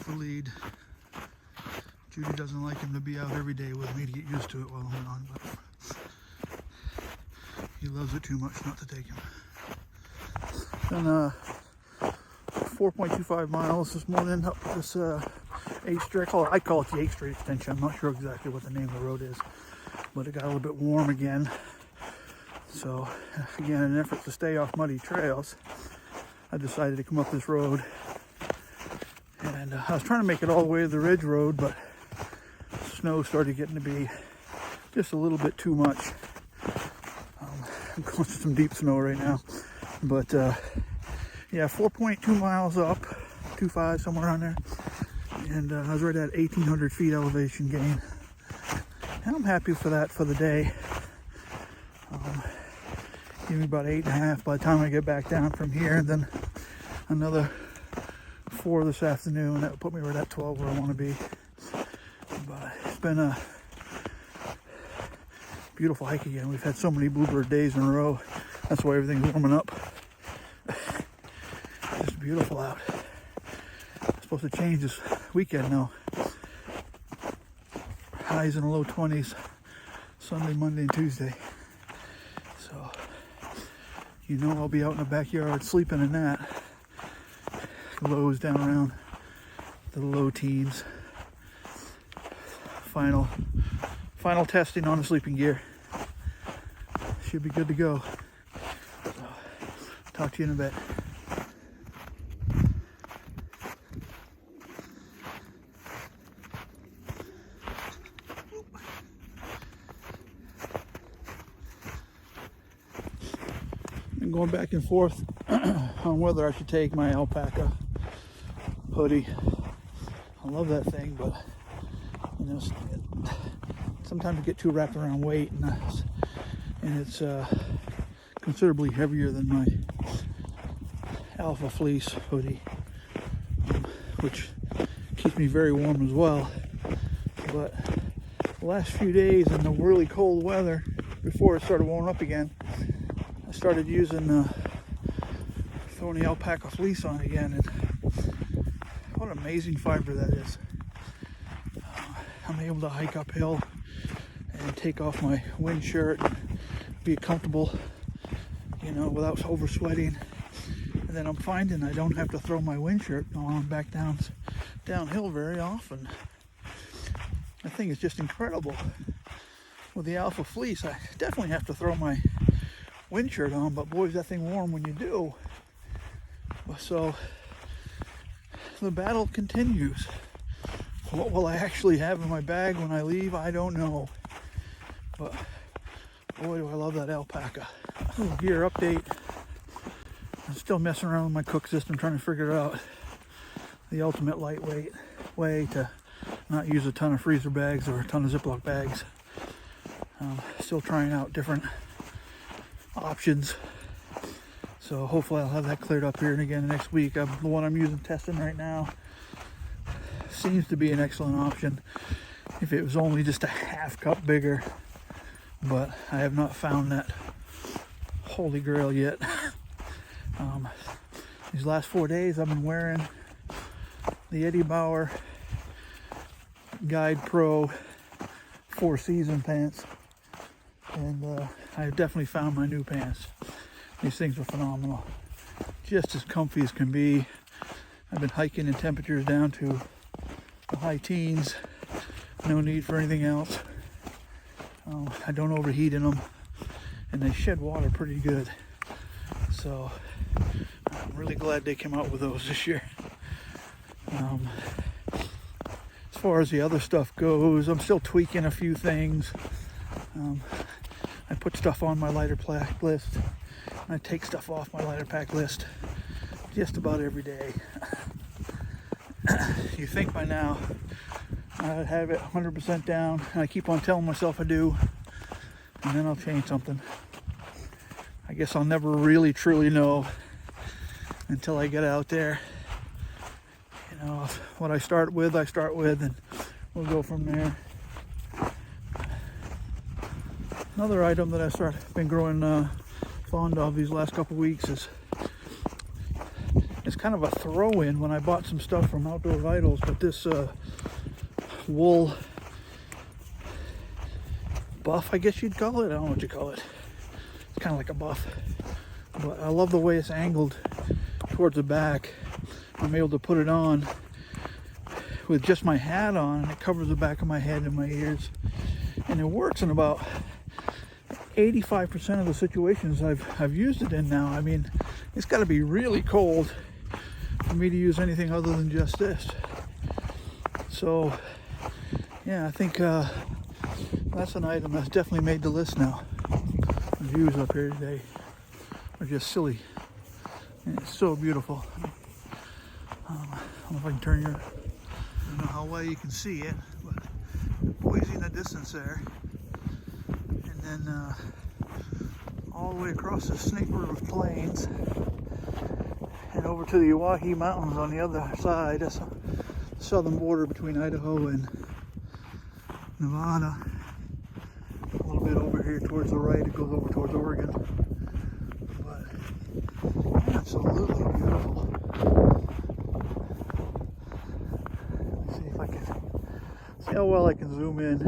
the lead. Judy doesn't like him to be out every day with me to get used to it while I'm gone, but he loves it too much not to take him. Then 4.25 miles this morning up this 8th Street. I call it the 8th Street extension. I'm not sure exactly what the name of the road is, but it got a little bit warm again. So again, in an effort to stay off muddy trails, I decided to come up this road. And I was trying to make it all the way to the Ridge Road, but snow started getting to be just a little bit too much. I'm going through some deep snow right now. But yeah, 4.2 miles up, 2.5, somewhere around there. And I was right at 1,800 feet elevation gain. And I'm happy for that for the day. Give me about 8.5 by the time I get back down from here, and then another 4 this afternoon. That would put me right at 12 where I want to be. But it's been a beautiful hike again. We've had so many bluebird days in a row. That's why everything's warming up. It's beautiful out. It's supposed to change this weekend now. Highs in the low 20s Sunday, Monday, and Tuesday. So, you know I'll be out in the backyard sleeping in that. Lows down around the low teens. Final testing on the sleeping gear. Should be good to go. So, talk to you in a bit. I'm going back and forth on whether I should take my alpaca hoodie. I love that thing, but you know, sometimes you get too wrapped around weight, and it's considerably heavier than my alpha fleece hoodie, which keeps me very warm as well. But the last few days in the really cold weather, before it started warming up again, I started using throwing the alpaca fleece on again, and what an amazing fiber that is. I'm able to hike uphill and take off my wind shirt, be comfortable, you know, without over sweating. And then I'm finding I don't have to throw my wind shirt on back downhill very often. I think it's just incredible. With the alpha fleece, I definitely have to throw my wind shirt on, but boy, is that thing warm when you do. So the battle continues. What will I actually have in my bag when I leave? I don't know. But boy, do I love that alpaca. Little gear update. I'm still messing around with my cook system, trying to figure out the ultimate lightweight way to not use a ton of freezer bags or a ton of Ziploc bags. Still trying out different options. So hopefully I'll have that cleared up here and again next week. The one I'm using testing right now seems to be an excellent option if it was only just a half cup bigger, but I have not found that holy grail yet. These last 4 days I've been wearing the Eddie Bauer Guide Pro 4-season pants, and I've definitely found my new pants. These things are phenomenal, just as comfy as can be. I've been hiking in temperatures down to the high teens, no need for anything else. I don't overheat in them, and they shed water pretty good. So I'm really glad they came out with those this year. As far as the other stuff goes, I'm still tweaking a few things. I put stuff on my lighter pack list, and I take stuff off my lighter pack list just about every day. You think by now I'd have it 100% down, and I keep on telling myself I do, and then I'll change something. I guess I'll never really truly know until I get out there. You know, what I start with, and we'll go from there. Another item that I've been growing fond of these last couple weeks is kind of a throw-in when I bought some stuff from Outdoor Vitals, but this wool buff, I guess you'd call it. I don't know what you call it. It's kind of like a buff, but I love the way it's angled towards the back. I'm able to put it on with just my hat on, and it covers the back of my head and my ears, and it works in about 85% of the situations I've used it in now. I mean, it's got to be really cold for me to use anything other than just this. So yeah, I think that's an item that's definitely made the list now. The views up here today are just silly, and it's so beautiful. I don't know if I can turn your, I don't know how well you can see it, but Boise in the distance there, and then all the way across the Snake River Plains and over to the Oahe Mountains on the other side. That's the southern border between Idaho and Nevada. A little bit over here towards the right, it goes over towards Oregon. But absolutely beautiful. Let me see if I can see how well I can zoom in.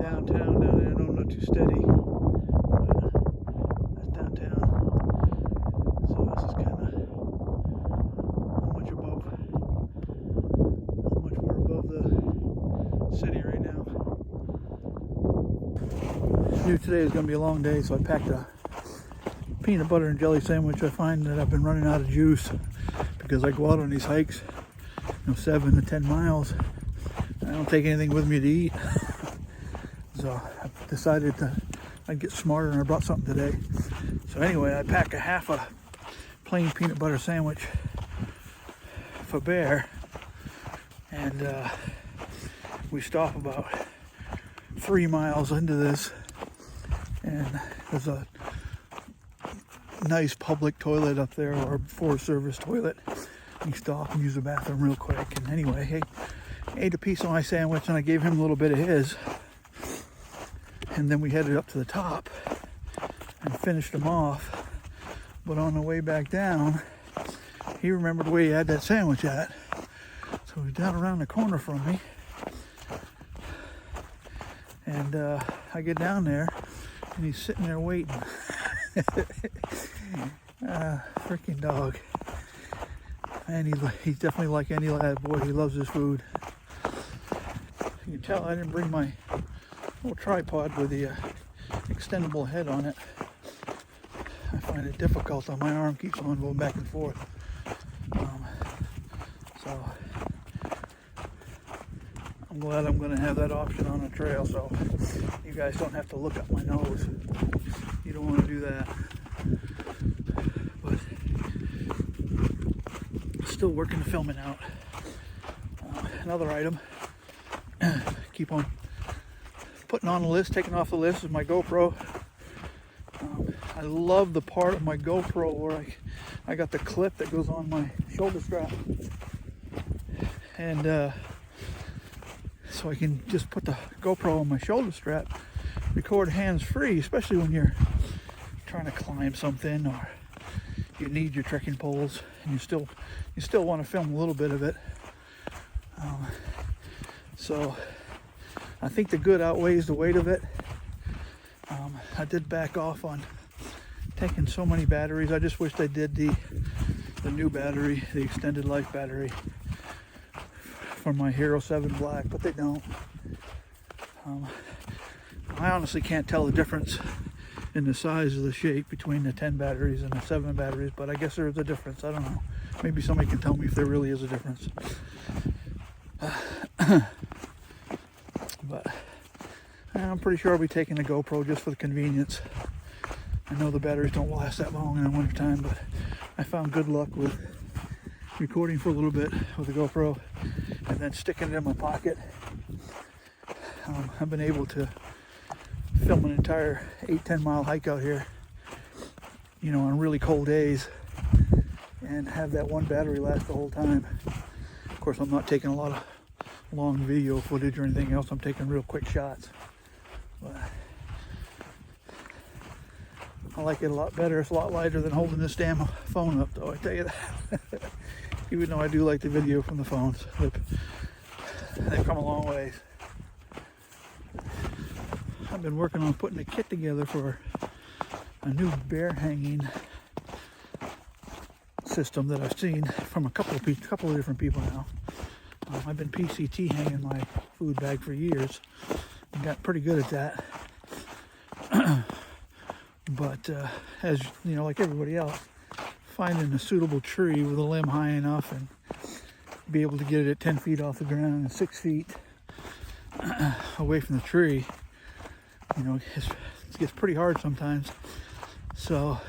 Downtown down there, no, not too steady. But that's downtown. So this is kind of how much we're above the city right now. I knew today was going to be a long day, so I packed a peanut butter and jelly sandwich. I find that I've been running out of juice because I go out on these hikes, 7 to 10 miles. I don't take anything with me to eat. So I decided that I'd get smarter, and I brought something today. So anyway, I pack a half a plain peanut butter sandwich for Bear, and we stop about 3 miles into this, and there's a nice public toilet up there, or Forest Service toilet. We stop and use the bathroom real quick. And anyway, I ate a piece of my sandwich, and I gave him a little bit of his. And then we headed up to the top and finished him off. But on the way back down, he remembered where he had that sandwich at. So he's down around the corner from me. And I get down there, and he's sitting there waiting. Freaking dog. And he's definitely like any lad. Boy, he loves his food. You can tell I didn't bring my little tripod with the extendable head on it. I find it difficult. My arm keeps on going back and forth. So I'm glad I'm going to have that option on the trail, so you guys don't have to look up my nose. You don't want to do that. But still working the filming out. Another item. Keep on putting on the list, taking off the list is my GoPro. I love the part of my GoPro where I got the clip that goes on my shoulder strap, and so I can just put the GoPro on my shoulder strap, record hands-free, especially when you're trying to climb something or you need your trekking poles and you still want to film a little bit of it. So I think the good outweighs the weight of it. I did back off on taking so many batteries. I just wish they did the new battery, the extended life battery for my Hero 7 Black, but they don't. I honestly can't tell the difference in the size of the shape between the 10 batteries and the 7 batteries, but I guess there is a difference. I don't know. Maybe somebody can tell me if there really is a difference. But I'm pretty sure I'll be taking the GoPro just for the convenience. I know the batteries don't last that long in the wintertime, but I found good luck with recording for a little bit with the GoPro and then sticking it in my pocket. I've been able to film an entire 8-10 mile hike out here, on really cold days, and have that one battery last the whole time. Of course, I'm not taking a lot of long video footage or anything else. I'm taking real quick shots. But I like it a lot better. It's a lot lighter than holding this damn phone up, though, I tell you that. Even though I do like the video from the phones, they've come a long ways. I've been working on putting a kit together for a new bear hanging system that I've seen from a couple of different people now. I've been PCT hanging my food bag for years and got pretty good at that. But as you know, like everybody else, finding a suitable tree with a limb high enough and be able to get it at 10 feet off the ground and 6 feet away from the tree, you know, it gets pretty hard sometimes. So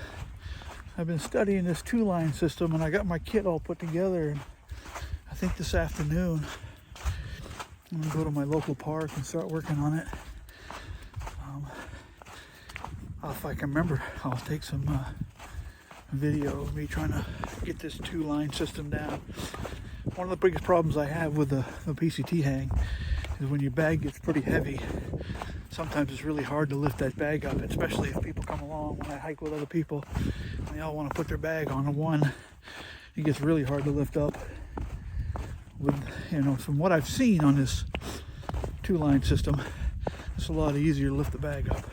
I've been studying this 2-line system, and I got my kit all put together, and I think this afternoon I'm gonna go to my local park and start working on it. If I can remember, I'll take some video of me trying to get this 2-line system down. One of the biggest problems I have with the PCT hang is when your bag gets pretty heavy, sometimes it's really hard to lift that bag up, especially if people come along. When I hike with other people, they all want to put their bag on one. It gets really hard to lift up. With, you know, from what I've seen on this 2-line system, it's a lot easier to lift the bag up.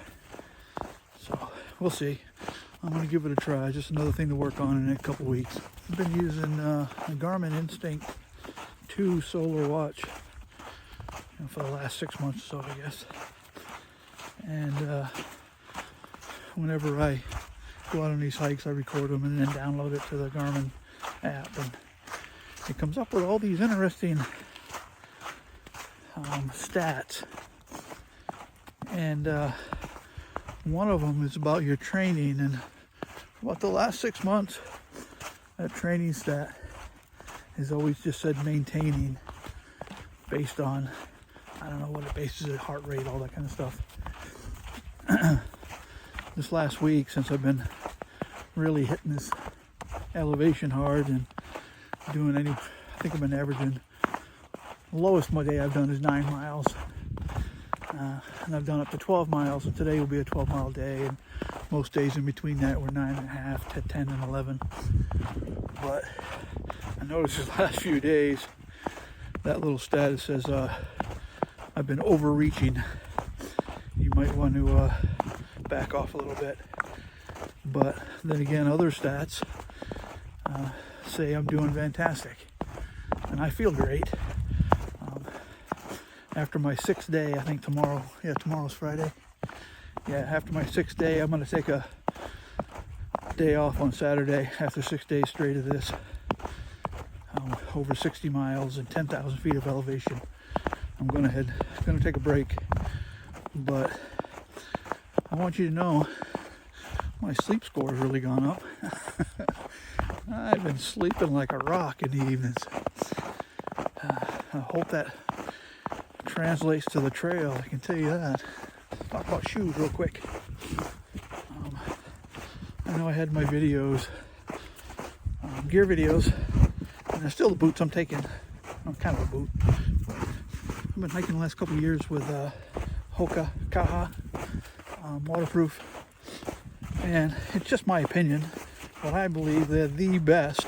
So we'll see. I'm going to give it a try. Just another thing to work on in the next couple weeks. I've been using a Garmin Instinct 2 solar watch for the last 6 months or so, I guess. And whenever I go out on these hikes, I record them and then download it to the Garmin app, and it comes up with all these interesting stats. And one of them is about your training, and about the last 6 months, that training stat has always just said maintaining, based on, I don't know what it bases it, heart rate, all that kind of stuff. This last week, since I've been really hitting this elevation hard and doing I think I've been averaging, the lowest my day I've done is 9 miles. And I've done up to 12 miles, and today will be a 12-mile day, and most days in between that were 9.5 to 10 and 11. But I noticed these last few days, that little status says I've been overreaching. You might want to back off a little bit. But then again, other stats say I'm doing fantastic, and I feel great. After my 6th day, I think tomorrow's Friday. Yeah, after my 6th day, I'm going to take a day off on Saturday after 6 days straight of this. Over 60 miles and 10,000 feet of elevation. I'm going to take a break, but I want you to know my sleep score has really gone up. I've been sleeping like a rock in the evenings. I hope that translates to the trail, I can tell you that. Let's talk about shoes real quick. I know I had my videos, gear videos, and they're still the boots I'm taking. I'm kind of a boot. I've been hiking the last couple of years with Hoka Kaha waterproof, and it's just my opinion, but I believe they're the best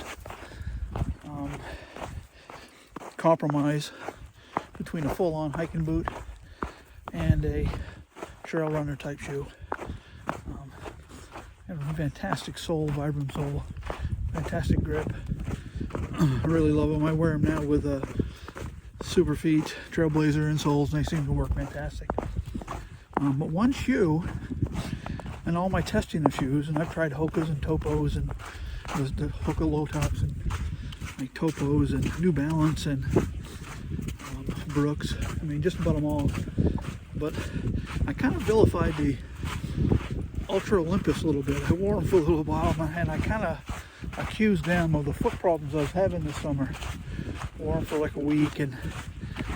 compromise between a full-on hiking boot and a trail runner type shoe. Have a fantastic sole, Vibram sole, fantastic grip. I really love them. I wear them now with Superfeet, Trailblazer insoles, and they seem to work fantastic. But one shoe, and all my testing of shoes, and I've tried Hokas and Topos, and the Hoka low tops, and like Topos, and New Balance, and Brooks. I mean, just about them all. But I kind of vilified the Ultra Olympus a little bit. I wore them for a little while, and I kind of accused them of the foot problems I was having this summer. Wore them for like a week and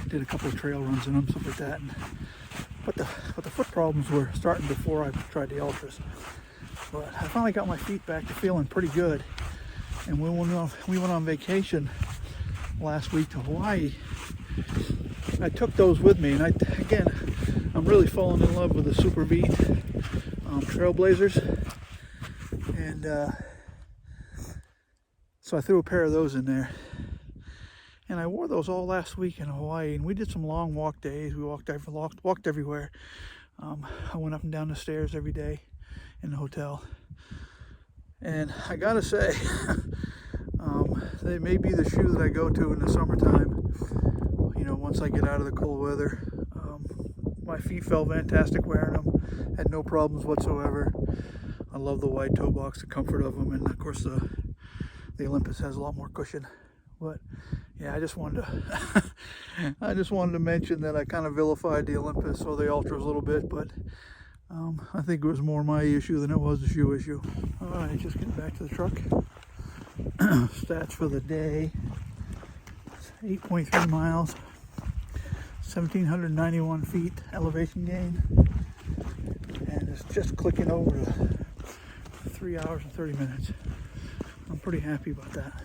did a couple of trail runs in them, stuff like that. But the foot problems were starting before I tried the Ultras. But I finally got my feet back to feeling pretty good. And we went on vacation last week to Hawaii. I took those with me, and I'm really falling in love with the Superfeet Trailblazers. And so I threw a pair of those in there. And I wore those all last week in Hawaii, and we did some long walk days. We walked everywhere. I went up and down the stairs every day in the hotel. And I gotta say, they may be the shoe that I go to in the summertime. You know, once I get out of the cold weather. My feet felt fantastic wearing them. Had no problems whatsoever. I love the wide toe box, the comfort of them, and of course the Olympus has a lot more cushion. But yeah, I just wanted to mention that I kind of vilified the Olympus or the Ultras a little bit, but I think it was more my issue than it was the shoe issue. All right, just getting back to the truck. Stats for the day: 8.3 miles, 1,791 feet elevation gain, and it's just clicking over to 3 hours and 30 minutes. I'm pretty happy about that.